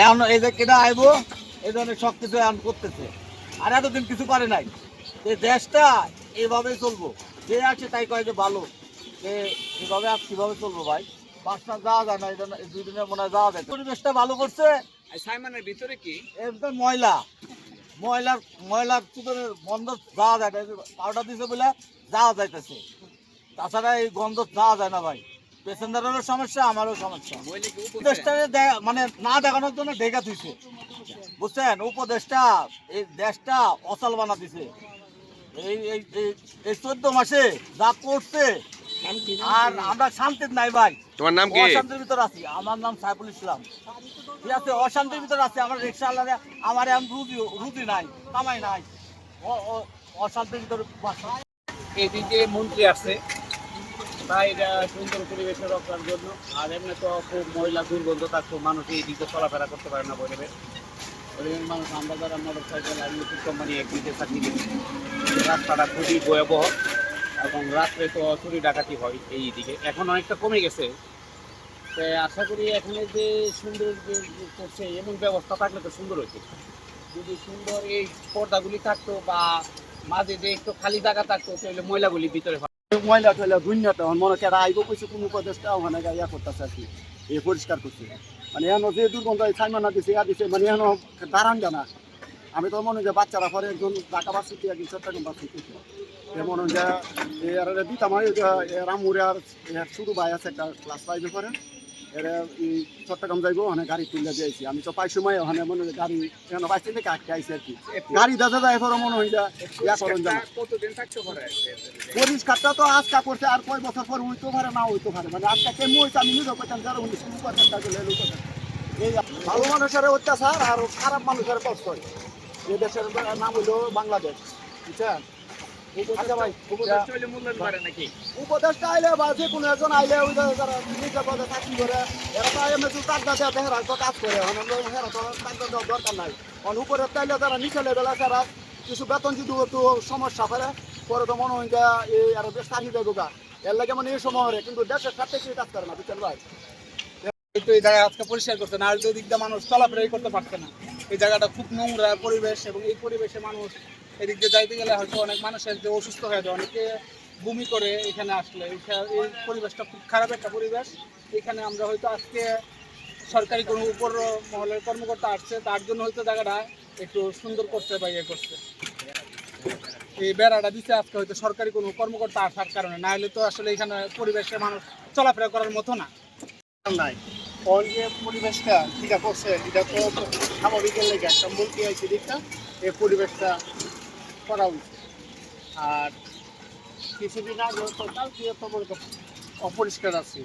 এখন এই যে কেনা আইবো এই ধরনের সব কিছু এখন করতেছে, আর এতদিন কিছু করে নাই। এই দেশটা এইভাবেই চলবো, যে আছে তাই কয় যে ভালো, যে এভাবে আর কিভাবে চলবো ভাই? পাঁচটা যাওয়া যায় না, এই 2 দিনের মনে হয় যাওয়া যায়। পরিবেশটা ভালো করছে। সাইমনের ভিতরে কি একদম ময়লা, ময়লার ভিতরে গন্ধ যাওয়া যায় না, পাউডার দিছে বলে যাওয়া যাইতেছে। তাছাড়া এই গন্ধ যাওয়া যায় না ভাই। প্যাসেঞ্জারেরও সমস্যা, আমারও সমস্যা। উপদেশটাকে মানে না দেখানোর জন্য ঢেকা দিছে, বুঝছেন? উপদেশটা এই দেশটা অচল বানা দিছে। এই এই এই 14 মাসে যা করছে, আর আমরা শান্তির নাই ভাই। তোমার নাম কি? অশান্তির ভিতর আছি। আমার নাম সাইফুল ইসলাম। ঠিক আছে, অশান্তির ভিতর আছে। আমার রিক্সা আলাদা, আমার এখন রুজি নাই, কামাই নাই, অশান্তির ভিতর বাসা। এদিকে মন্ত্রী আছে তাই এটা সুন্দর পরিবেশে রক্ষার জন্য। আর এমনি তো খুব ময়লা দুর্গন্ধ থাকতো, মানুষ এই দিকে চলাফেরা করতে পারে না পরিবেশ। মানুষ আমরা যারা মোটর সাইকেল আর ইলেকট্রিক কোম্পানি একদিকে চাকরি করি, রাস্তাটা খুবই ভয়াবহ এবং রাত্রে তো চুরি ডাকাতি হয় এই দিকে। এখন অনেকটা কমে গেছে। তো আশা করি এখানে যে সুন্দর যে করছে এমন ব্যবস্থা থাকলে তো সুন্দর হইতো। যদি সুন্দর এই পর্দাগুলি থাকতো বা মাঝে যে একটু খালি জায়গা থাকতো তাহলে ময়লাগুলি ভিতরে ময়লা টয়লা দুনিয়া তখন মনে কেরা আইব কইছে কোনো উপদেশটা ওখানে ইয়া করতেছে আর কি, এই পরিষ্কার করছে। মানে এখন যে দুর্গন্ধ সাইমানা দিছে ইয়া দিছে, মানে এখন দাঁড়ান জানা। আমি তো মনে হয় যে বাচ্চারা পরে একজন ঢাকা বাসিতে একজন চট্টগ্রাম বাসিতে মনে হয় যে দিতাম রামুরে আর শুরু ভাই আছে একটা ক্লাস 5-এ পড়ে, এরা চট্টগ্রাম যাইবো ওখানে গাড়ি তুলে দিয়েছি। আমি তো পাই সময় ওখানে মনে হয় গাড়ি এখানে বাইসে থেকে আটকে আইসি আর কি। গাড়ি দেখা যায় এরপরে মনে হয় ইয়া করেন জানা। কতদিন থাকতে পারে? পরিষ্কারটা তো আজকা করছে, আর কয় বছর পর হইতে পারে না হইতে পারে। মানে আজকে কেমন হয়েছে আমি নিজেও পেতাম, যারা উনি শুরু করতেন তাকে এই ভালো মানুষের অত্যাচার আর খারাপ মানুষের কষ্ট হয়। এই দেশের নাম হইল বাংলাদেশ, বুঝছেন? আচ্ছা ভাই, উপদেশটা আইলে বা যে কোনো একজন আইলে ওই যারা নিজের পদে চাকরি করে এরা তো এমনি টাকা দেওয়া হেরা তো কাজ করে, হেরা তো টাকা দেওয়ার দরকার নাই। উপরে তাইলে যারা নিচে লেভেল আছে এরা কিছু বেতন যদি একটু সমস্যা করে পরে তো মনে হয় যে এই আর বেশ চাকরি দেয় ঢোকা এর লাগে মানে এই সময় হয়, কিন্তু দেশের সাথে কেউ কাজ করে না, বুঝছেন ভাই? এই জায়গা আজকে পরিষ্কার করছে না, আর যদি দিক দিয়ে মানুষ চলাফেরাই করতে পারছে না। এই জায়গাটা খুব নোংরা পরিবেশ এবং এই পরিবেশে মানুষ এদিক দিয়ে যাইতে গেলে হয়তো অনেক মানুষের যে অসুস্থ হয়ে যায়, অনেকে বমি করে এখানে আসলে। এই পরিবেশটা খুব খারাপ একটা পরিবেশ। এখানে আমরা হয়তো আজকে সরকারি কোনো উপর মহলের কর্মকর্তা আসছে, তার জন্য হয়তো জায়গাটা একটু সুন্দর করছে বা ইয়ে করছে। এই বেড়াটা দিচ্ছে আজকে হয়তো সরকারি কোনো কর্মকর্তা আসার কারণে, না হলে তো আসলে এখানে পরিবেশে মানুষ চলাফেরা করার মতো না। নাই ওর যে পরিবেশটা যেটা করছে এটা তো স্বাভাবিকের লেগে একটা মন্ত্রী আছে দিকটা এই পরিবেশটা করা উচিত। আর কিছুদিন আগে তো কালকে তো অপরিষ্কার আছে।